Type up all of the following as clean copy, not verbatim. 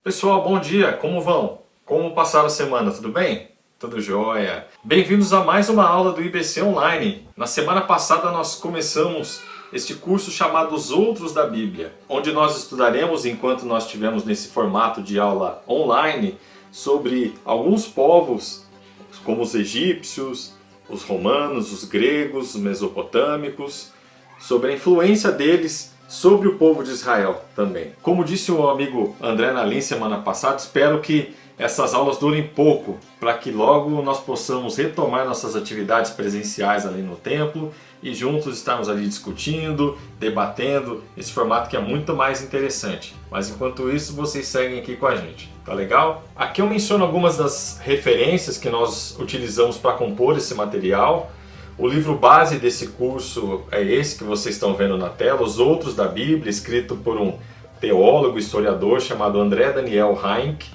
Pessoal, bom dia, como vão? Como passaram a semana, tudo bem? Tudo jóia? Bem-vindos a mais uma aula do IBC Online. Na semana passada nós começamos este curso chamado Os Outros da Bíblia, onde nós estudaremos, enquanto nós estivermos nesse formato de aula online, sobre alguns povos, como os egípcios, os romanos, os gregos, os mesopotâmicos, sobre a influência deles sobre o povo de Israel também. Como disse o amigo André Nalim semana passada, espero que essas aulas durem pouco, para que logo nós possamos retomar nossas atividades presenciais ali no templo e juntos estarmos ali discutindo, debatendo, esse formato que é muito mais interessante. Mas enquanto isso, vocês seguem aqui com a gente, tá legal? Aqui eu menciono algumas das referências que nós utilizamos para compor esse material. O livro base desse curso é esse que vocês estão vendo na tela, Os Outros da Bíblia, escrito por um teólogo e historiador chamado André Daniel Heinck.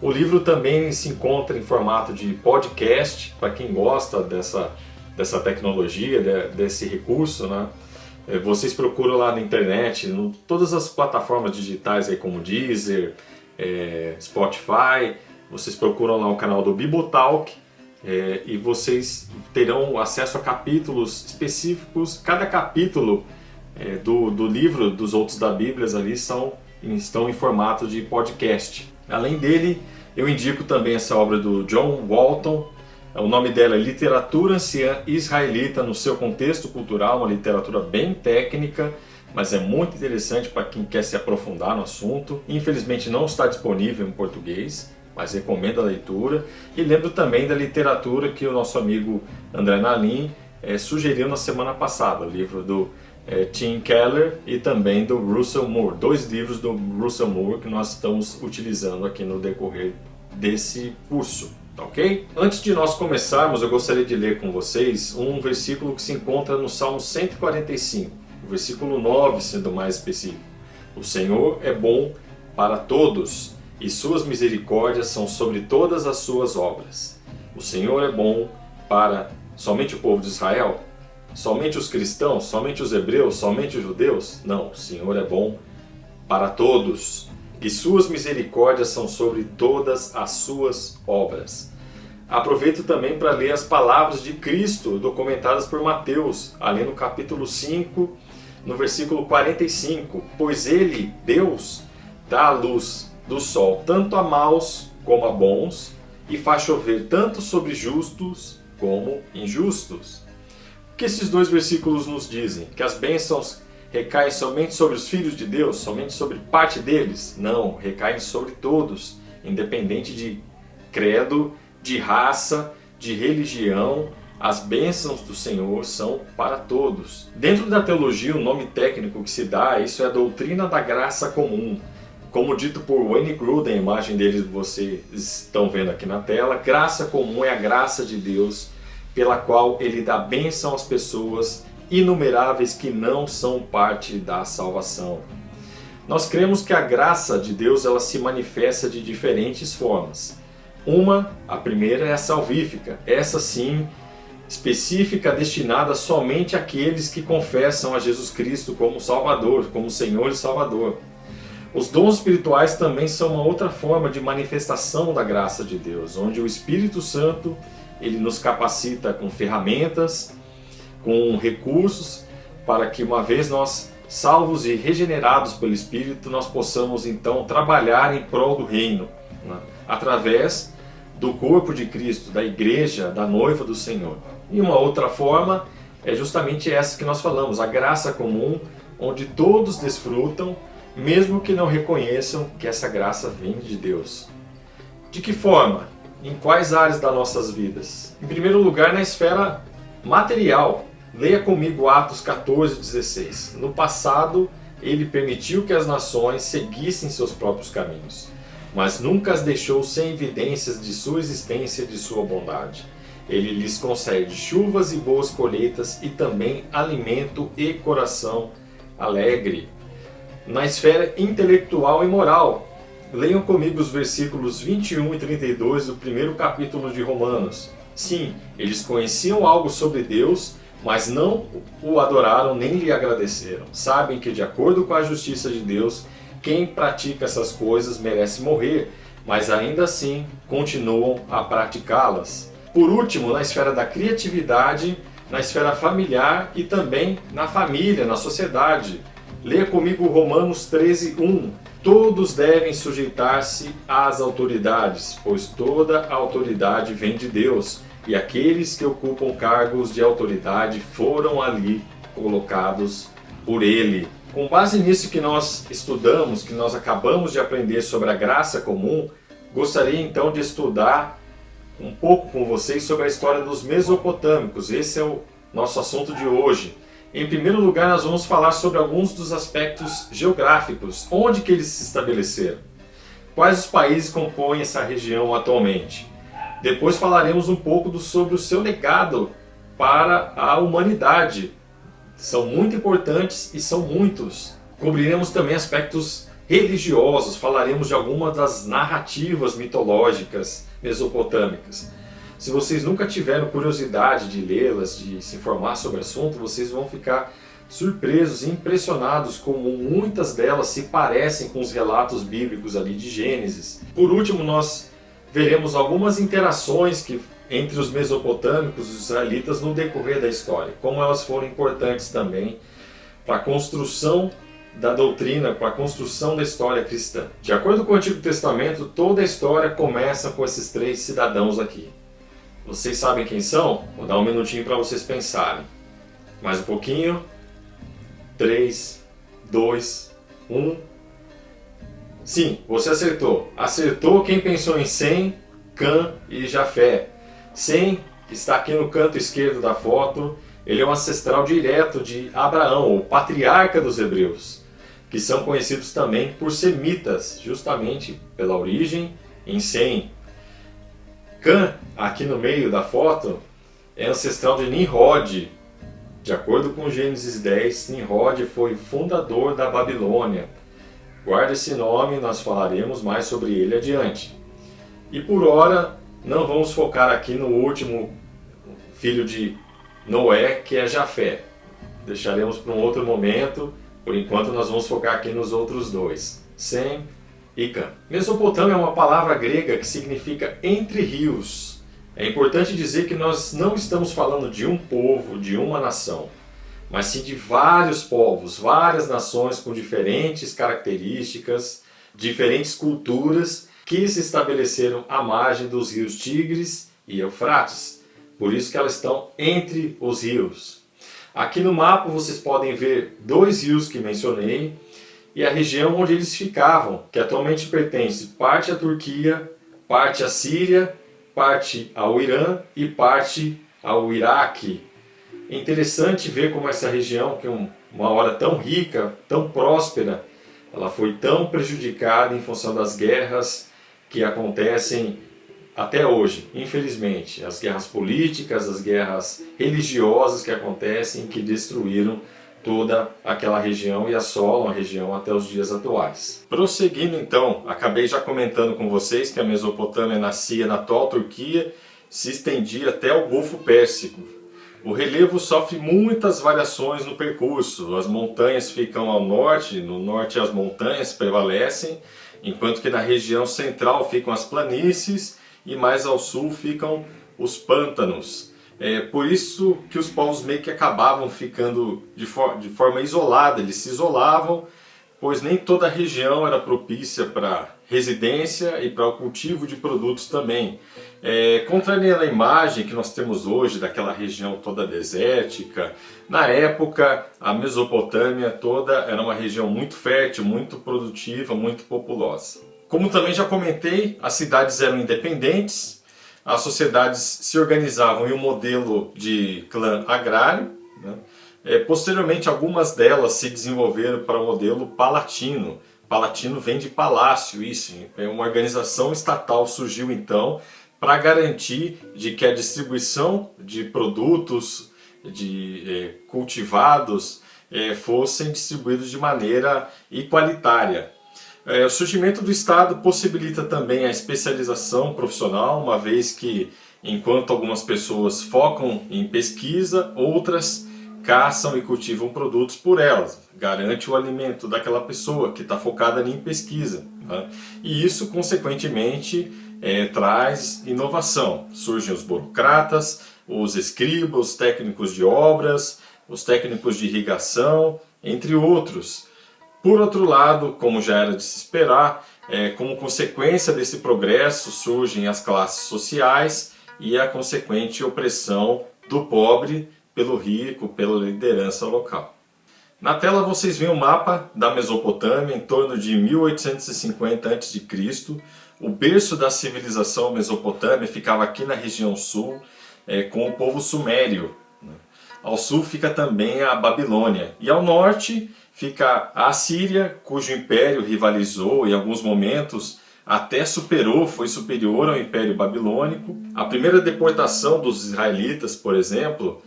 O livro também se encontra em formato de podcast, para quem gosta dessa tecnologia, desse recurso, né? Vocês procuram lá na internet, em todas as plataformas digitais aí como Deezer, Spotify, vocês procuram lá o canal do Bibotalk, e vocês terão acesso a capítulos específicos. Cada capítulo do livro dos Outros da Bíblia ali estão em formato de podcast. Além dele, eu indico também essa obra do John Walton. O nome dela é Literatura Anciã Israelita no seu contexto cultural, uma literatura bem técnica, mas é muito interessante para quem quer se aprofundar no assunto. Infelizmente não está disponível em português, mas recomendo a leitura. E lembro também da literatura que o nosso amigo André Nalim sugeriu na semana passada, o livro do Tim Keller e também do Russell Moore. Dois livros do Russell Moore que nós estamos utilizando aqui no decorrer desse curso, tá ok? Antes de nós começarmos, eu gostaria de ler com vocês um versículo que se encontra no Salmo 145, o versículo 9 sendo mais específico. O Senhor é bom para todos, e suas misericórdias são sobre todas as suas obras. O Senhor é bom para somente o povo de Israel? Somente os cristãos? Somente os hebreus? Somente os judeus? Não, o Senhor é bom para todos. E suas misericórdias são sobre todas as suas obras. Aproveito também para ler as palavras de Cristo, documentadas por Mateus, ali no capítulo 5, no versículo 45. Pois Ele, Deus, dá a luz do sol tanto a maus como a bons, e faz chover tanto sobre justos como injustos. O que esses dois versículos nos dizem? Que as bênçãos recaem somente sobre os filhos de Deus, somente sobre parte deles? Não, recaem sobre todos, independente de credo, de raça, de religião. As bênçãos do Senhor são para todos. Dentro da teologia, o nome técnico que se dá, isso é a doutrina da graça comum. Como dito por Wayne Grudem, a imagem dele vocês estão vendo aqui na tela, graça comum é a graça de Deus, pela qual Ele dá bênção às pessoas inumeráveis que não são parte da salvação. Nós cremos que a graça de Deus ela se manifesta de diferentes formas. A primeira é a salvífica, essa sim, específica, destinada somente àqueles que confessam a Jesus Cristo como Salvador, como Senhor e Salvador. Os dons espirituais também são uma outra forma de manifestação da graça de Deus, onde o Espírito Santo ele nos capacita com ferramentas, com recursos, para que uma vez nós salvos e regenerados pelo Espírito, nós possamos então trabalhar em prol do reino, né? Através do corpo de Cristo, da igreja, da noiva do Senhor. E uma outra forma é justamente essa que nós falamos, a graça comum, onde todos desfrutam, mesmo que não reconheçam que essa graça vem de Deus. De que forma? Em quais áreas das nossas vidas? Em primeiro lugar, na esfera material. Leia comigo Atos 14:16. No passado, ele permitiu que as nações seguissem seus próprios caminhos, mas nunca as deixou sem evidências de sua existência e de sua bondade. Ele lhes concede chuvas e boas colheitas e também alimento e coração alegre. Na esfera intelectual e moral, leiam comigo os versículos 21 e 32 do primeiro capítulo de Romanos. Sim, eles conheciam algo sobre Deus, mas não o adoraram nem lhe agradeceram. Sabem que, de acordo com a justiça de Deus, quem pratica essas coisas merece morrer, mas ainda assim continuam a praticá-las. Por último, na esfera da criatividade, na esfera familiar e também na família, na sociedade. Leia comigo Romanos 13:1. Todos devem sujeitar-se às autoridades, pois toda a autoridade vem de Deus, e aqueles que ocupam cargos de autoridade foram ali colocados por Ele. Com base nisso que nós estudamos, que nós acabamos de aprender sobre a graça comum, gostaria então de estudar um pouco com vocês sobre a história dos mesopotâmicos. Esse é o nosso assunto de hoje. Em primeiro lugar, nós vamos falar sobre alguns dos aspectos geográficos. Onde que eles se estabeleceram? Quais os países compõem essa região atualmente? Depois falaremos um pouco sobre o seu legado para a humanidade. São muito importantes e são muitos. Cobriremos também aspectos religiosos, falaremos de algumas das narrativas mitológicas mesopotâmicas. Se vocês nunca tiveram curiosidade de lê-las, de se informar sobre o assunto, vocês vão ficar surpresos e impressionados como muitas delas se parecem com os relatos bíblicos ali de Gênesis. Por último, nós veremos algumas interações entre os mesopotâmicos e os israelitas no decorrer da história, como elas foram importantes também para a construção da doutrina, para a construção da história cristã. De acordo com o Antigo Testamento, toda a história começa com esses três cidadãos aqui. Vocês sabem quem são? Vou dar um minutinho para vocês pensarem. Mais um pouquinho. 3, 2, 1. Sim, você acertou. Acertou quem pensou em Sem, Cã e Jafé. Sem está aqui no canto esquerdo da foto. Ele é um ancestral direto de Abraão, o patriarca dos hebreus, que são conhecidos também por semitas, justamente pela origem em Sem. Cã, aqui no meio da foto, é ancestral de Nimrod. De acordo com Gênesis 10, Nimrod foi fundador da Babilônia. Guarde esse nome, nós falaremos mais sobre ele adiante. E por hora, não vamos focar aqui no último filho de Noé, que é Jafé. Deixaremos para um outro momento. Por enquanto nós vamos focar aqui nos outros dois, Sem e Cã. Mesopotâmia é uma palavra grega que significa entre rios. É importante dizer que nós não estamos falando de um povo, de uma nação, mas sim de vários povos, várias nações com diferentes características, diferentes culturas que se estabeleceram à margem dos rios Tigres e Eufrates. Por isso que elas estão entre os rios. Aqui no mapa vocês podem ver dois rios que mencionei e a região onde eles ficavam, que atualmente pertence parte à Turquia, parte à Síria, parte ao Irã e parte ao Iraque. É interessante ver como essa região, que é uma hora tão rica, tão próspera, ela foi tão prejudicada em função das guerras que acontecem até hoje, infelizmente. As guerras políticas, as guerras religiosas que acontecem, que destruíram toda aquela região e assolam a região até os dias atuais. Prosseguindo então, acabei já comentando com vocês que a Mesopotâmia nascia na atual Turquia, se estendia até o Golfo Pérsico. O relevo sofre muitas variações no percurso. As montanhas ficam ao norte, no norte as montanhas prevalecem, enquanto que na região central ficam as planícies e mais ao sul ficam os pântanos. É por isso que os povos meio que acabavam ficando de forma isolada, eles se isolavam, pois nem toda a região era propícia para residência e para o cultivo de produtos também. Contrariando a imagem que nós temos hoje daquela região toda desértica, na época a Mesopotâmia toda era uma região muito fértil, muito produtiva, muito populosa. Como também já comentei, as cidades eram independentes, as sociedades se organizavam em um modelo de clã agrário, né? Posteriormente, algumas delas se desenvolveram para o modelo palatino. Palatino vem de palácio, isso. Uma organização estatal surgiu então para garantir de que a distribuição de produtos cultivados fossem distribuídos de maneira igualitária. O surgimento do Estado possibilita também a especialização profissional, uma vez que, enquanto algumas pessoas focam em pesquisa, outras caçam e cultivam produtos por elas, garante o alimento daquela pessoa que está focada em pesquisa, né? E isso, consequentemente, traz inovação. Surgem os burocratas, os escribas, os técnicos de obras, os técnicos de irrigação, entre outros. Por outro lado, como já era de se esperar, como consequência desse progresso surgem as classes sociais e a consequente opressão do pobre pelo rico, pela liderança local. Na tela vocês veem o mapa da Mesopotâmia em torno de 1850 a.C. O berço da civilização mesopotâmia ficava aqui na região sul, com o povo sumério. Ao sul fica também a Babilônia. E ao norte fica a Assíria, cujo império rivalizou em alguns momentos, até foi superior ao Império Babilônico. A primeira deportação dos israelitas, por exemplo,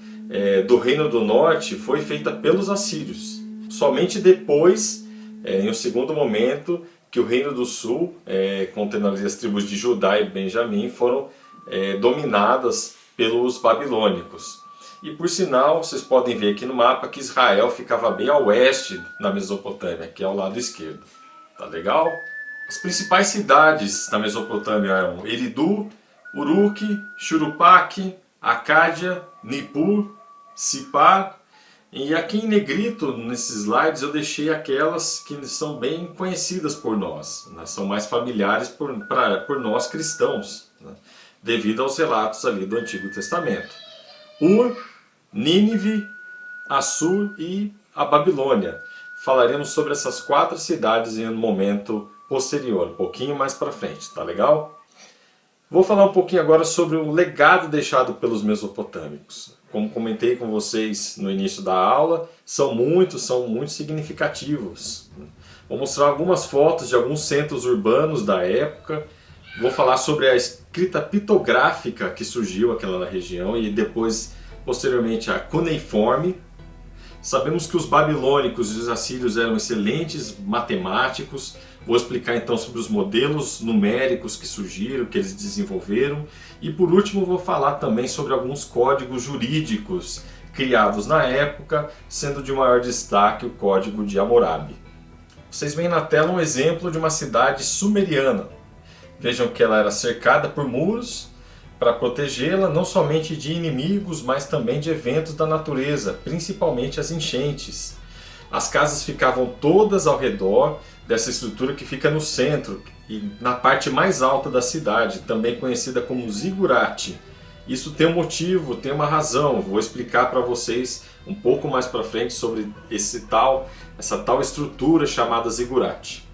do Reino do Norte foi feita pelos assírios. Somente depois, em um segundo momento, que o Reino do Sul, contendo ali as tribos de Judá e Benjamim, foram dominadas pelos babilônicos. E por sinal, vocês podem ver aqui no mapa que Israel ficava bem a oeste da Mesopotâmia, que é ao lado esquerdo. Tá legal? As principais cidades da Mesopotâmia eram Eridu, Uruk, Shuruppak, Acádia, Nippur, Sipar. E aqui em negrito, nesses slides, eu deixei aquelas que são bem conhecidas por nós, né? São mais familiares por nós cristãos, né? Devido aos relatos ali do Antigo Testamento. Ur, Nínive, Assur e a Babilônia. Falaremos sobre essas 4 cidades em um momento posterior, um pouquinho mais para frente, tá legal? Vou falar um pouquinho agora sobre o legado deixado pelos mesopotâmicos. Como comentei com vocês no início da aula, são muito significativos. Vou mostrar algumas fotos de alguns centros urbanos da época. Vou falar sobre a escrita pitográfica que surgiu aquela na região e depois, posteriormente, a cuneiforme. Sabemos que os babilônicos e os assírios eram excelentes matemáticos. Vou explicar então sobre os modelos numéricos que surgiram, que eles desenvolveram. E por último vou falar também sobre alguns códigos jurídicos criados na época, sendo de maior destaque o Código de Hammurabi. Vocês veem na tela um exemplo de uma cidade sumeriana. Vejam que ela era cercada por muros para protegê-la não somente de inimigos, mas também de eventos da natureza, principalmente as enchentes. As casas ficavam todas ao redor dessa estrutura que fica no centro e na parte mais alta da cidade, também conhecida como zigurate. Isso tem um motivo, tem uma razão. Vou explicar para vocês um pouco mais para frente sobre essa tal estrutura chamada zigurate.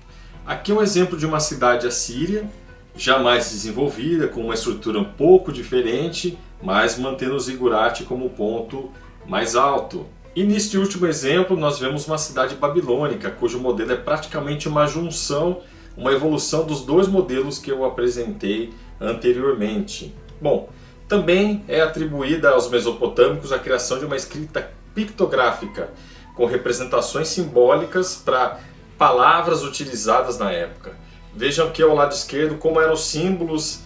Aqui é um exemplo de uma cidade assíria, já mais desenvolvida, com uma estrutura um pouco diferente, mas mantendo o zigurate como ponto mais alto. E neste último exemplo nós vemos uma cidade babilônica, cujo modelo é praticamente uma junção, uma evolução dos 2 modelos que eu apresentei anteriormente. Bom, também é atribuída aos mesopotâmicos a criação de uma escrita pictográfica, com representações simbólicas para palavras utilizadas na época. Vejam aqui ao lado esquerdo como eram os símbolos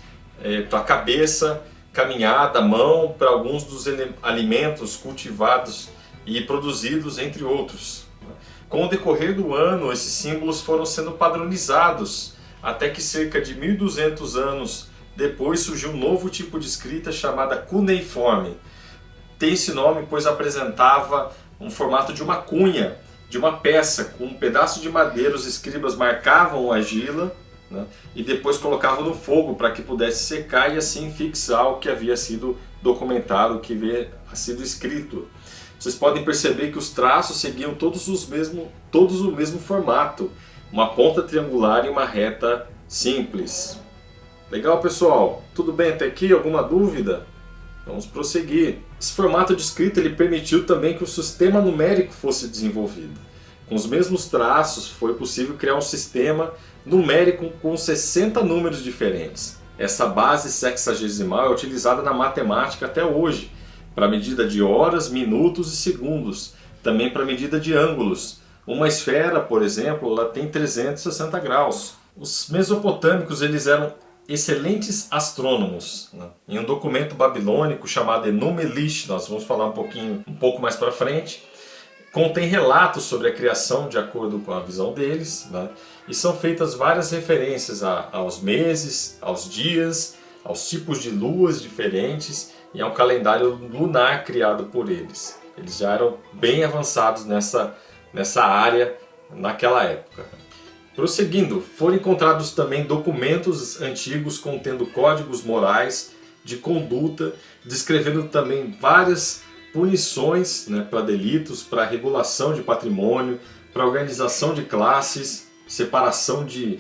para a cabeça, caminhada, mão, para alguns dos alimentos cultivados e produzidos, entre outros. Com o decorrer do ano, esses símbolos foram sendo padronizados, até que cerca de 1200 anos depois surgiu um novo tipo de escrita chamada cuneiforme. Tem esse nome pois apresentava um formato de uma cunha, de uma peça, com um pedaço de madeira. Os escribas marcavam a argila, né, e depois colocavam no fogo para que pudesse secar e assim fixar o que havia sido documentado, o que havia sido escrito. Vocês podem perceber que os traços seguiam todos o mesmo formato, uma ponta triangular e uma reta simples. Legal, pessoal? Tudo bem até aqui? Alguma dúvida? Vamos prosseguir. Esse formato de escrita ele permitiu também que o sistema numérico fosse desenvolvido. Com os mesmos traços, foi possível criar um sistema numérico com 60 números diferentes. Essa base sexagesimal é utilizada na matemática até hoje, para medida de horas, minutos e segundos, também para medida de ângulos. Uma esfera, por exemplo, ela tem 360 graus. Os mesopotâmicos eles eram excelentes astrônomos, né? Em um documento babilônico chamado Enuma Elish, nós vamos falar um pouco mais para frente, contém relatos sobre a criação de acordo com a visão deles, né? E são feitas várias referências aos meses, aos dias, aos tipos de luas diferentes, e é um calendário lunar criado por eles. Eles já eram bem avançados nessa área naquela época. Prosseguindo, foram encontrados também documentos antigos contendo códigos morais de conduta, descrevendo também várias punições, né, para delitos, para regulação de patrimônio, para organização de classes, separação de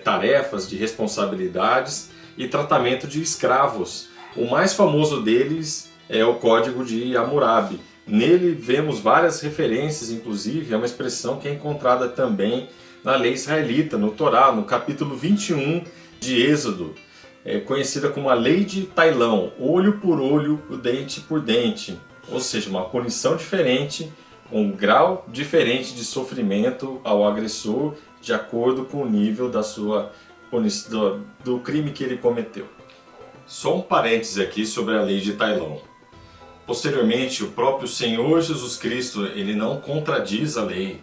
tarefas, de responsabilidades e tratamento de escravos. O mais famoso deles é o Código de Hammurabi. Nele vemos várias referências, inclusive a uma expressão que é encontrada também na lei israelita, no Torá, no capítulo 21 de Êxodo, conhecida como a lei de Tailão, olho por olho, dente por dente, ou seja, uma punição diferente, com um grau diferente de sofrimento ao agressor, de acordo com o nível do crime que ele cometeu. Só um parêntese aqui sobre a lei de Tailão. Posteriormente, o próprio Senhor Jesus Cristo, ele não contradiz a lei,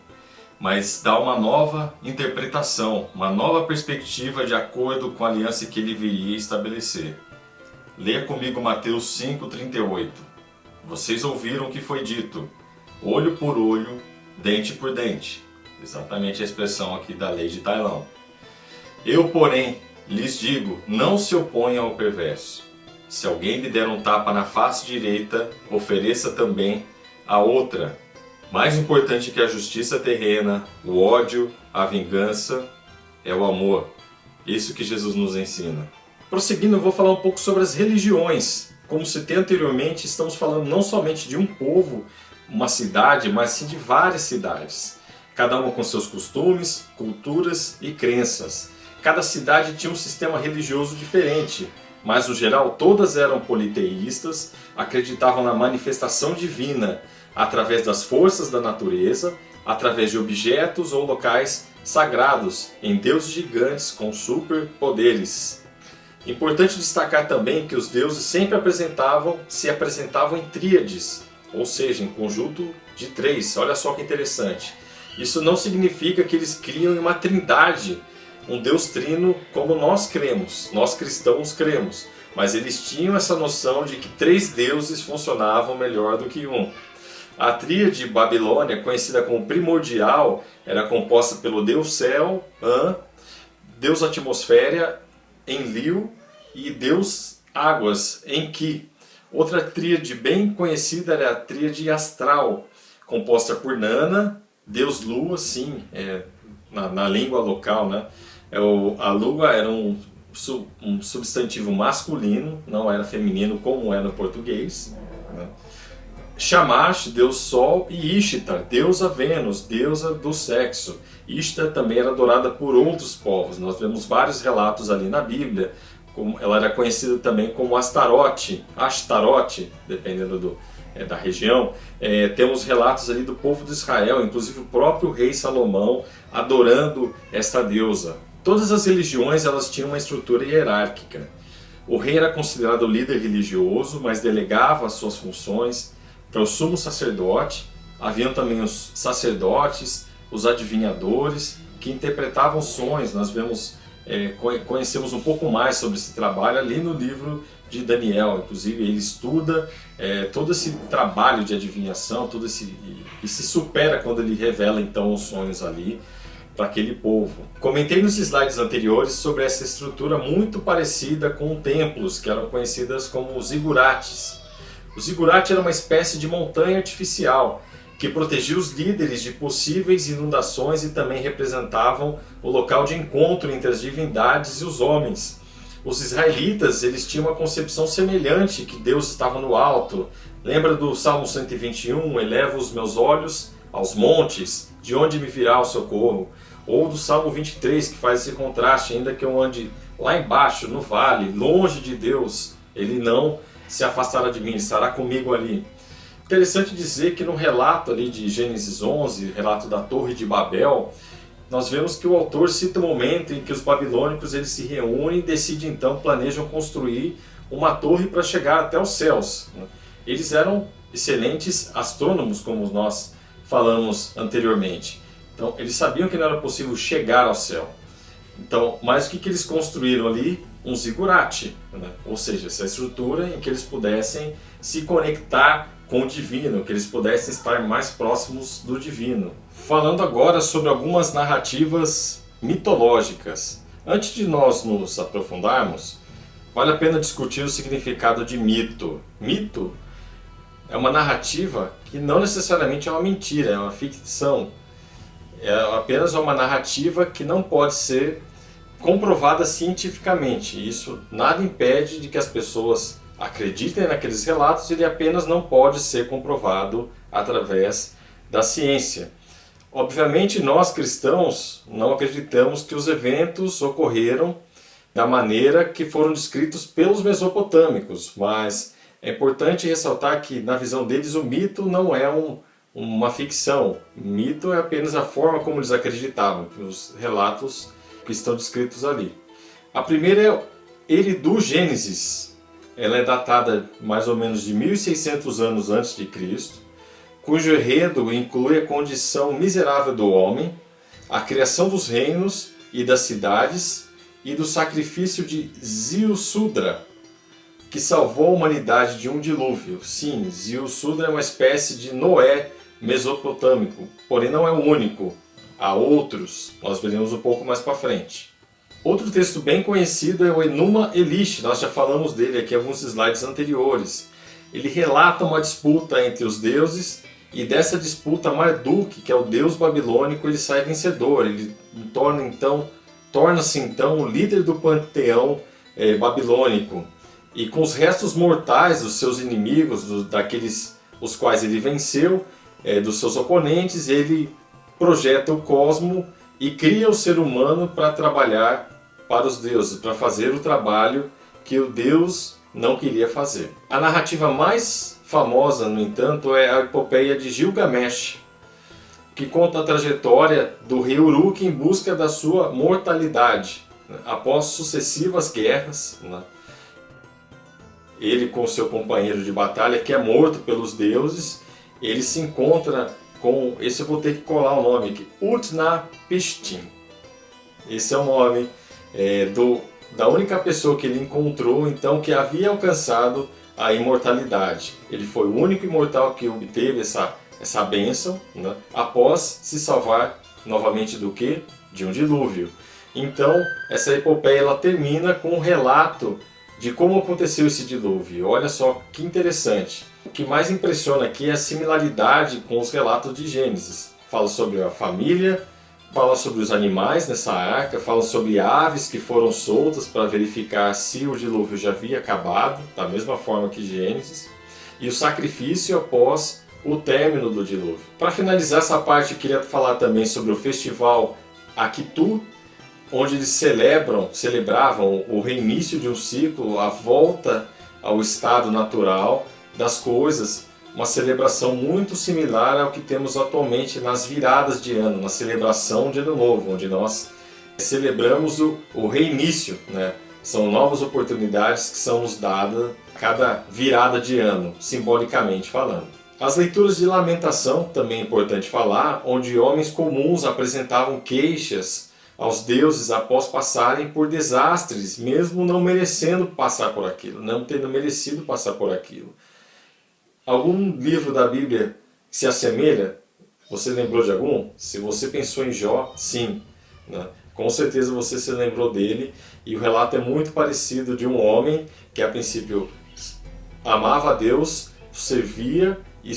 mas dá uma nova interpretação, uma nova perspectiva de acordo com a aliança que ele viria estabelecer. Leia comigo Mateus 5,38. Vocês ouviram o que foi dito, olho por olho, dente por dente. Exatamente a expressão aqui da lei de Tailão. Eu, porém, lhes digo, não se oponham ao perverso. Se alguém lhe der um tapa na face direita, ofereça também a outra. Mais importante que a justiça terrena, o ódio, a vingança, é o amor. Isso que Jesus nos ensina. Prosseguindo, eu vou falar um pouco sobre as religiões. Como citei anteriormente, estamos falando não somente de um povo, uma cidade, mas sim de várias cidades. Cada uma com seus costumes, culturas e crenças. Cada cidade tinha um sistema religioso diferente, mas no geral todas eram politeístas, acreditavam na manifestação divina através das forças da natureza, através de objetos ou locais sagrados, em deuses gigantes com superpoderes. Importante destacar também que os deuses sempre se apresentavam em tríades, ou seja, em conjunto de três. Olha só que interessante. Isso não significa que eles criam uma trindade, um Deus trino como nós cremos, nós cristãos cremos, mas eles tinham essa noção de que três deuses funcionavam melhor do que um. A tríade Babilônia, conhecida como primordial, era composta pelo Deus Céu, An, Deus Atmosfera, Enlil e Deus Águas, Enki. Outra tríade bem conhecida era a tríade astral, composta por Nana, Deus Lua, sim, na língua local, né? A Lua era um substantivo masculino, não era feminino como é no português, né? Shamash, Deus Sol, e Ishtar, deusa Vênus, deusa do sexo. Ishtar também era adorada por outros povos. Nós vemos vários relatos ali na Bíblia. Ela era conhecida também como Astarote, dependendo da região. Temos relatos ali do povo de Israel, inclusive o próprio rei Salomão adorando esta deusa. Todas as religiões elas tinham uma estrutura hierárquica. O rei era considerado o líder religioso, mas delegava as suas funções para o sumo sacerdote. Haviam também os sacerdotes, os adivinhadores, que interpretavam sonhos. Nós conhecemos um pouco mais sobre esse trabalho ali no livro de Daniel. Inclusive ele estuda todo esse trabalho de adivinhação, e se supera quando ele revela então os sonhos ali para aquele povo. Comentei nos slides anteriores sobre essa estrutura muito parecida com templos, que eram conhecidas como zigurates. O zigurate era uma espécie de montanha artificial que protegia os líderes de possíveis inundações e também representavam o local de encontro entre as divindades e os homens. Os israelitas eles tinham uma concepção semelhante, que Deus estava no alto. Lembra do Salmo 121, eleva os meus olhos aos montes, de onde me virá o socorro? Ou do Salmo 23, que faz esse contraste, ainda que eu ande lá embaixo, no vale, longe de Deus, ele não se afastará de mim, estará comigo ali. Interessante dizer que no relato ali de Gênesis 11, relato da Torre de Babel, nós vemos que o autor cita o momento em que os babilônicos eles se reúnem e decidem então, planejam construir uma torre para chegar até os céus. Eles eram excelentes astrônomos, como nós falamos anteriormente. Então eles sabiam que não era possível chegar ao céu. Então, mas o que eles construíram ali? Um zigurate, ou seja, essa estrutura em que eles pudessem se conectar com o divino, que eles pudessem estar mais próximos do divino. Falando agora sobre algumas narrativas mitológicas. Antes de nós nos aprofundarmos, vale a pena discutir o significado de mito. Mito é uma narrativa que não necessariamente é uma mentira, é uma ficção. É apenas uma narrativa que não pode ser comprovada cientificamente. Isso nada impede de que as pessoas acreditem naqueles relatos, ele apenas não pode ser comprovado através da ciência. Obviamente nós cristãos não acreditamos que os eventos ocorreram da maneira que foram descritos pelos mesopotâmicos, mas é importante ressaltar que na visão deles o mito não é uma ficção. O mito é apenas a forma como eles acreditavam, os relatos que estão descritos ali. A primeira é Eridu Gênesis. Ela é datada mais ou menos de 1600 anos antes de Cristo, cujo enredo inclui a condição miserável do homem, a criação dos reinos e das cidades e do sacrifício de Ziusudra, que salvou a humanidade de um dilúvio. Sim, Ziusudra é uma espécie de Noé mesopotâmico, porém não é o único. Há outros, nós veremos um pouco mais para frente. Outro texto bem conhecido é o Enuma Elish, nós já falamos dele aqui em alguns slides anteriores. Ele relata uma disputa entre os deuses e dessa disputa Marduk, que é o deus babilônico, ele sai vencedor. Ele torna-se então o líder do panteão babilônico. E com os restos mortais dos seus inimigos, daqueles os quais ele venceu, dos seus oponentes, ele projeta o cosmo e cria o ser humano para trabalhar para os deuses, para fazer o trabalho que o Deus não queria fazer. A narrativa mais famosa, no entanto, é a epopeia de Gilgamesh, que conta a trajetória do rei Uruk em busca da sua mortalidade. Após sucessivas guerras, ele com seu companheiro de batalha, que é morto pelos deuses, ele se encontra com, esse eu vou ter que colar o nome aqui, Utnapishtim. Esse é o nome da única pessoa que ele encontrou, então, que havia alcançado a imortalidade. Ele foi o único imortal que obteve essa bênção, após se salvar novamente do quê? De um dilúvio. Então, essa epopeia ela termina com um relato de como aconteceu esse dilúvio. Olha só que interessante. O que mais impressiona aqui é a similaridade com os relatos de Gênesis. Fala sobre a família, fala sobre os animais nessa arca, fala sobre aves que foram soltas para verificar se o dilúvio já havia acabado, da mesma forma que Gênesis, e o sacrifício após o término do dilúvio. Para finalizar essa parte, eu queria falar também sobre o festival Akitu, onde eles celebravam o reinício de um ciclo, a volta ao estado natural das coisas, uma celebração muito similar ao que temos atualmente nas viradas de ano, na celebração de Ano Novo, onde nós celebramos o reinício, São novas oportunidades que são nos dadas a cada virada de ano, simbolicamente falando. As leituras de lamentação, também é importante falar, onde homens comuns apresentavam queixas aos deuses após passarem por desastres, mesmo não merecendo passar por aquilo, não tendo merecido passar por aquilo. Algum livro da Bíblia se assemelha? Você lembrou de algum? Se você pensou em Jó, sim. Com certeza você se lembrou dele, e o relato é muito parecido de um homem que a princípio amava a Deus, servia e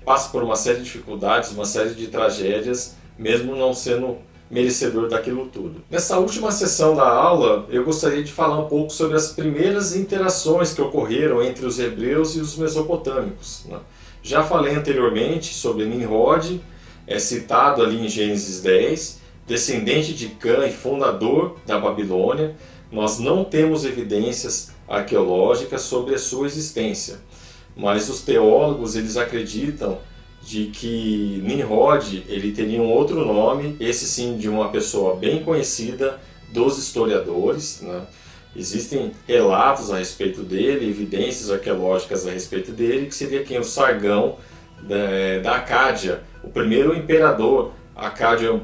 passa por uma série de dificuldades, uma série de tragédias, mesmo não sendo merecedor daquilo tudo. Nessa última sessão da aula, eu gostaria de falar um pouco sobre as primeiras interações que ocorreram entre os hebreus e os mesopotâmicos. Já falei anteriormente sobre Nimrod, citado ali em Gênesis 10, descendente de Cã e fundador da Babilônia. Nós não temos evidências arqueológicas sobre a sua existência, mas os teólogos eles acreditam de que Nimrod ele teria um outro nome, esse sim de uma pessoa bem conhecida dos historiadores, né? Existem relatos a respeito dele, evidências arqueológicas a respeito dele, que seria quem? O Sargão da Acádia, o primeiro imperador. A Acádia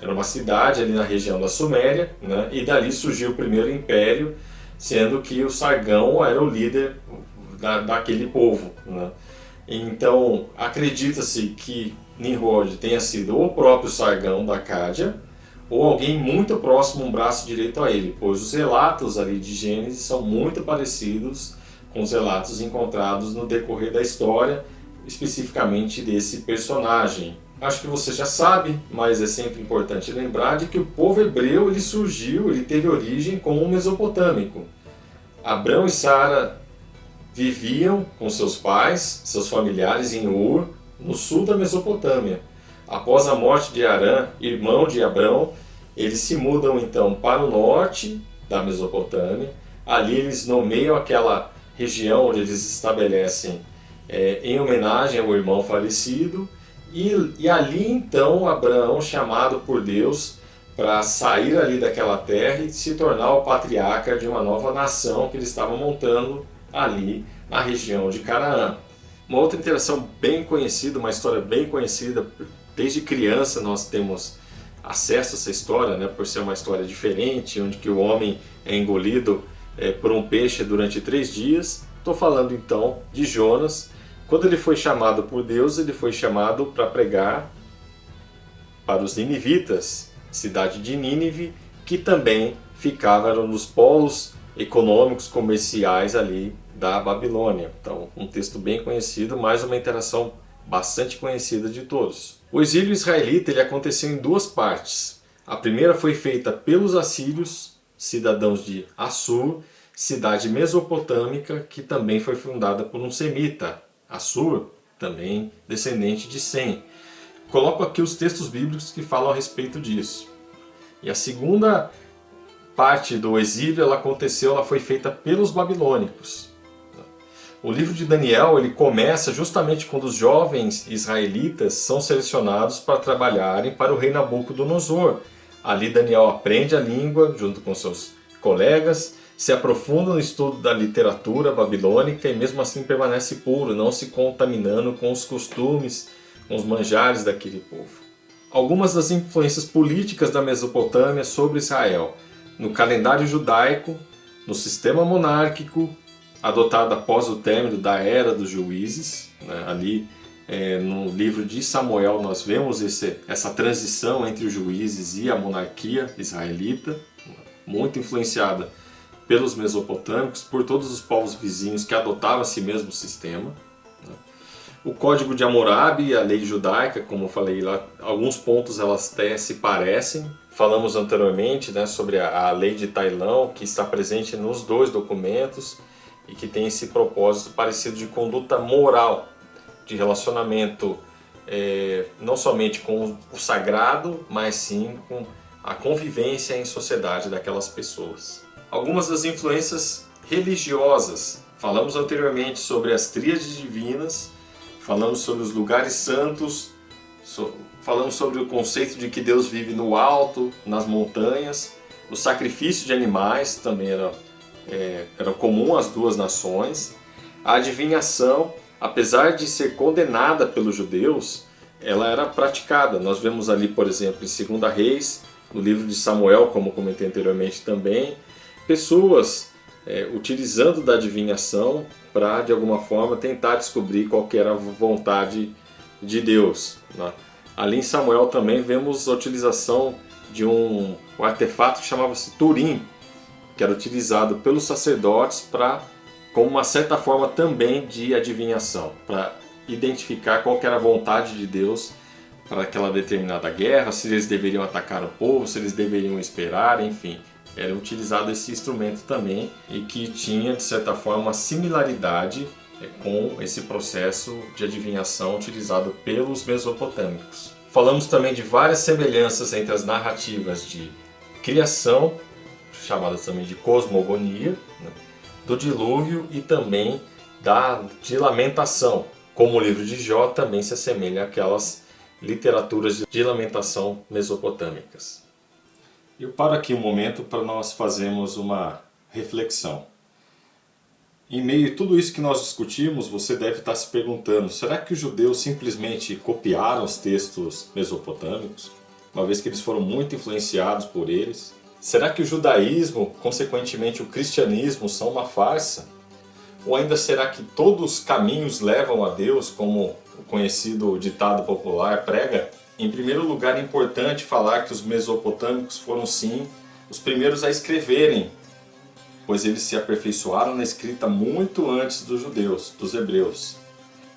era uma cidade ali na região da Suméria, né? E dali surgiu o primeiro império, sendo que o Sargão era o líder daquele povo, né? Então, acredita-se que Nimrod tenha sido o próprio Sargão da Acádia, ou alguém muito próximo, um braço direito a ele, pois os relatos ali de Gênesis são muito parecidos com os relatos encontrados no decorrer da história, especificamente desse personagem. Acho que você já sabe, mas é sempre importante lembrar de que o povo hebreu ele teve origem como um mesopotâmico. Abrão e Sara viviam com seus pais, seus familiares em Ur, no sul da Mesopotâmia. Após a morte de Arã, irmão de Abrão, eles se mudam então para o norte da Mesopotâmia. Ali eles nomeiam aquela região onde eles estabelecem em homenagem ao irmão falecido. E ali então Abraão, chamado por Deus para sair ali daquela terra e se tornar o patriarca de uma nova nação que ele estava montando ali na região de Canaã. Uma outra interação bem conhecida, uma história bem conhecida, desde criança nós temos acesso a essa história, né, por ser uma história diferente, onde que o homem é engolido por um peixe durante 3 dias. Estou falando então de Jonas. Quando ele foi chamado por Deus, ele foi chamado para pregar para os ninivitas, cidade de Nínive, que também ficava nos polos econômicos, comerciais ali da Babilônia. Então, um texto bem conhecido, mais uma interação bastante conhecida de todos. O exílio israelita ele aconteceu em 2 partes. A primeira foi feita pelos assírios, cidadãos de Assur, cidade mesopotâmica que também foi fundada por um semita, Assur, também descendente de Sem. Coloco aqui os textos bíblicos que falam a respeito disso. E a segunda parte do exílio ela foi feita pelos babilônicos. O livro de Daniel ele começa justamente quando os jovens israelitas são selecionados para trabalharem para o rei Nabucodonosor. Ali Daniel aprende a língua junto com seus colegas, se aprofunda no estudo da literatura babilônica e mesmo assim permanece puro, não se contaminando com os costumes, com os manjares daquele povo. Algumas das influências políticas da Mesopotâmia sobre Israel. No calendário judaico, no sistema monárquico, adotado após o término da Era dos Juízes, né? Ali no livro de Samuel nós vemos essa transição entre os juízes e a monarquia israelita, muito influenciada pelos mesopotâmicos, por todos os povos vizinhos que adotavam esse mesmo sistema. O Código de Hammurabi e a lei judaica, como eu falei lá, alguns pontos elas até se parecem. Falamos anteriormente, né, sobre a lei de Tailão, que está presente nos 2 documentos e que tem esse propósito parecido de conduta moral, de relacionamento não somente com o sagrado, mas sim com a convivência em sociedade daquelas pessoas. Algumas das influências religiosas. Falamos anteriormente sobre as tríades divinas, falamos sobre os lugares santos, falamos sobre o conceito de que Deus vive no alto, nas montanhas. O sacrifício de animais também era comum às 2 nações. A adivinhação, apesar de ser condenada pelos judeus, ela era praticada. Nós vemos ali, por exemplo, em 2 Reis, no livro de Samuel, como comentei anteriormente também, pessoas utilizando da adivinhação para, de alguma forma, tentar descobrir qual que era a vontade de Deus, né? Ali em Samuel também vemos a utilização de um artefato que chamava-se Turim, que era utilizado pelos sacerdotes como uma certa forma também de adivinhação, para identificar qual que era a vontade de Deus para aquela determinada guerra, se eles deveriam atacar o povo, se eles deveriam esperar, enfim. Era utilizado esse instrumento também e que tinha, de certa forma, uma similaridade com esse processo de adivinhação utilizado pelos mesopotâmicos. Falamos também de várias semelhanças entre as narrativas de criação, chamadas também de cosmogonia, né, do dilúvio e também de lamentação. como o livro de Jó também se assemelha àquelas literaturas de lamentação mesopotâmicas. Eu paro aqui um momento para nós fazermos uma reflexão. Em meio a tudo isso que nós discutimos, você deve estar se perguntando, será que os judeus simplesmente copiaram os textos mesopotâmicos, uma vez que eles foram muito influenciados por eles? Será que o judaísmo, consequentemente o cristianismo, são uma farsa? Ou ainda será que todos os caminhos levam a Deus, como o conhecido ditado popular prega? Em primeiro lugar, é importante falar que os mesopotâmicos foram sim os primeiros a escreverem, pois eles se aperfeiçoaram na escrita muito antes dos judeus, dos hebreus.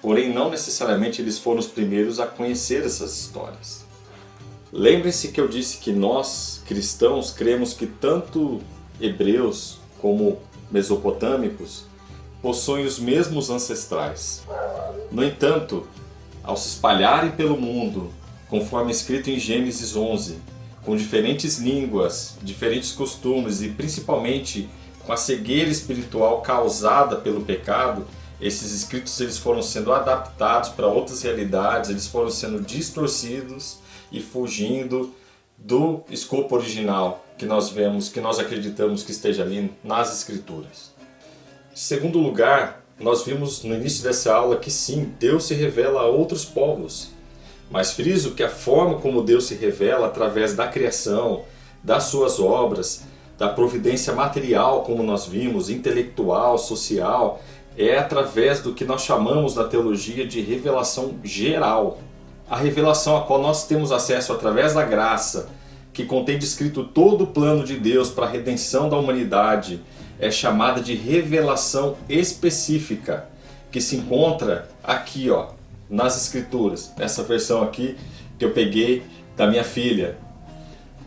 Porém, não necessariamente eles foram os primeiros a conhecer essas histórias. Lembre-se que eu disse que nós, cristãos, cremos que tanto hebreus como mesopotâmicos possuem os mesmos ancestrais. No entanto, ao se espalharem pelo mundo, conforme escrito em Gênesis 11, com diferentes línguas, diferentes costumes e principalmente com a cegueira espiritual causada pelo pecado, esses escritos eles foram sendo adaptados para outras realidades, eles foram sendo distorcidos e fugindo do escopo original que nós vemos, que nós acreditamos que esteja ali nas Escrituras. Em segundo lugar, nós vimos no início dessa aula que sim, Deus se revela a outros povos, mas friso que a forma como Deus se revela através da criação, das suas obras, da providência material, como nós vimos, intelectual, social, é através do que nós chamamos na teologia de revelação geral. A revelação a qual nós temos acesso através da graça, que contém descrito todo o plano de Deus para a redenção da humanidade, é chamada de revelação específica, que se encontra aqui, nas Escrituras, nessa versão aqui que eu peguei da minha filha.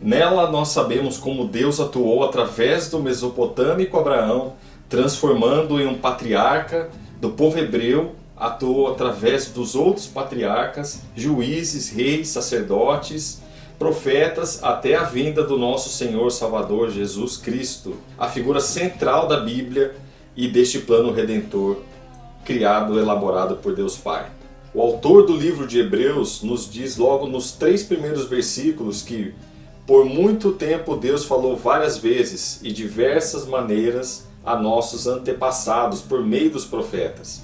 Nela nós sabemos como Deus atuou através do mesopotâmico Abraão, transformando-o em um patriarca do povo hebreu, atuou através dos outros patriarcas, juízes, reis, sacerdotes, profetas, até a vinda do nosso Senhor Salvador Jesus Cristo, a figura central da Bíblia e deste plano redentor criado e elaborado por Deus Pai. O autor do livro de Hebreus nos diz logo nos 3 primeiros versículos que por muito tempo Deus falou várias vezes e diversas maneiras a nossos antepassados por meio dos profetas.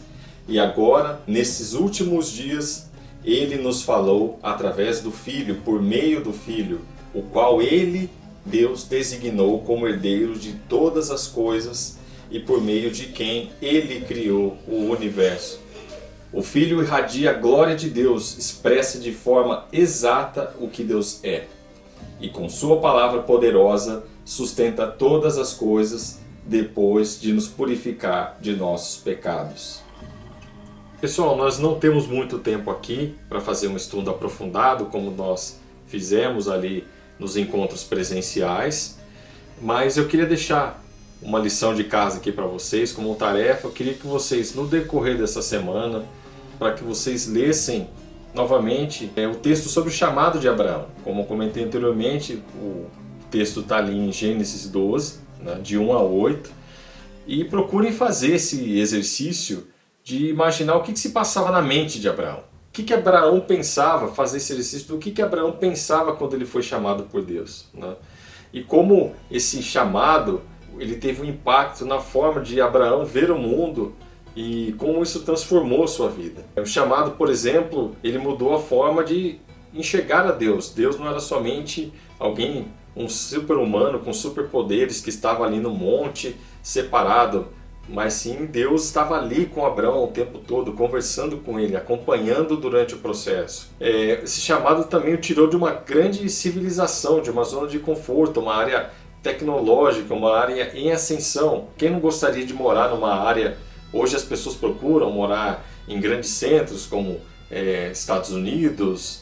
E agora, nesses últimos dias, Ele nos falou através do Filho, por meio do Filho, o qual Ele, Deus, designou como herdeiro de todas as coisas e por meio de quem Ele criou o universo. O Filho irradia a glória de Deus, expressa de forma exata o que Deus é. E com sua palavra poderosa sustenta todas as coisas depois de nos purificar de nossos pecados. Pessoal, nós não temos muito tempo aqui para fazer um estudo aprofundado como nós fizemos ali nos encontros presenciais, mas eu queria deixar uma lição de casa aqui para vocês como tarefa. Eu queria que vocês, no decorrer dessa semana, para que vocês lessem novamente o texto sobre o chamado de Abraão. Como eu comentei anteriormente, o texto está ali em Gênesis 12, de 1 a 8, e procurem fazer esse exercício de imaginar o que se passava na mente de Abraão. O que Abraão pensava, fazer esse exercício do que Abraão pensava quando ele foi chamado por Deus. E como esse chamado ele teve um impacto na forma de Abraão ver o mundo e como isso transformou sua vida. O chamado, por exemplo, ele mudou a forma de enxergar a Deus. Deus não era somente alguém, um super-humano com superpoderes que estava ali no monte, separado, mas sim Deus estava ali com Abraão o tempo todo, conversando com ele, acompanhando durante o processo. Esse chamado também o tirou de uma grande civilização, de uma zona de conforto, uma área tecnológica, uma área em ascensão. Quem não gostaria de morar numa área... Hoje as pessoas procuram morar em grandes centros como Estados Unidos,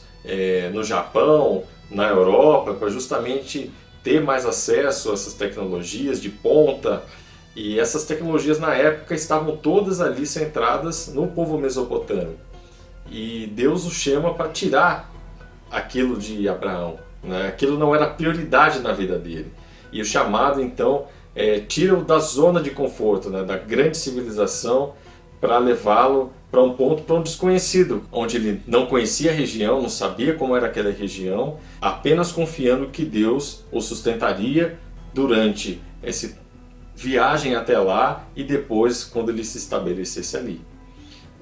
no Japão, na Europa, para justamente ter mais acesso a essas tecnologias de ponta. E essas tecnologias na época estavam todas ali centradas no povo mesopotâmico. E Deus o chama para tirar aquilo de Abraão. Aquilo não era prioridade na vida dele. E o chamado então tira-o da zona de conforto, da grande civilização, para levá-lo para um desconhecido, onde ele não conhecia a região, não sabia como era aquela região, apenas confiando que Deus o sustentaria durante essa viagem até lá e depois quando ele se estabelecesse ali.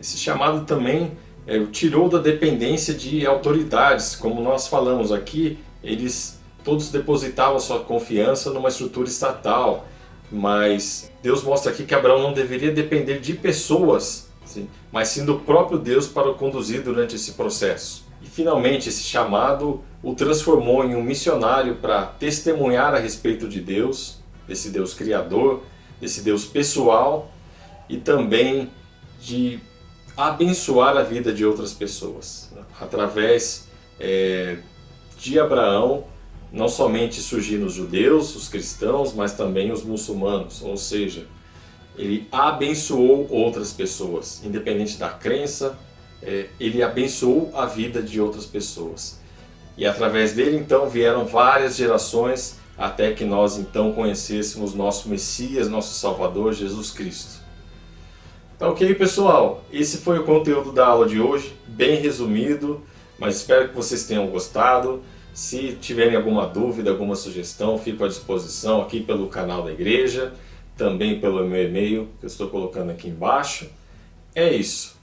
Esse chamado também o tirou da dependência de autoridades, como nós falamos aqui, eles todos depositavam sua confiança numa estrutura estatal, mas Deus mostra aqui que Abraão não deveria depender de pessoas, sim, mas sim do próprio Deus para o conduzir durante esse processo. E finalmente esse chamado o transformou em um missionário para testemunhar a respeito de Deus, desse Deus criador, desse Deus pessoal e também de abençoar a vida de outras pessoas. Através de Abraão, não somente surgiram os judeus, os cristãos, mas também os muçulmanos, ou seja, ele abençoou outras pessoas, independente da crença, ele abençoou a vida de outras pessoas. E através dele então vieram várias gerações até que nós então conhecêssemos nosso Messias, nosso Salvador, Jesus Cristo. Tá ok, pessoal? Esse foi o conteúdo da aula de hoje, bem resumido, mas espero que vocês tenham gostado. Se tiverem alguma dúvida, alguma sugestão, fico à disposição aqui pelo canal da igreja, também pelo meu e-mail que eu estou colocando aqui embaixo. É isso.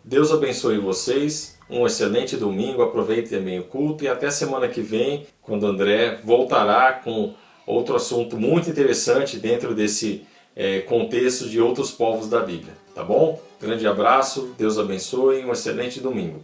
Deus abençoe vocês, um excelente domingo, aproveitem também o culto e até semana que vem, quando André voltará com outro assunto muito interessante dentro desse contexto de outros povos da Bíblia. Tá bom? Grande abraço, Deus abençoe e um excelente domingo.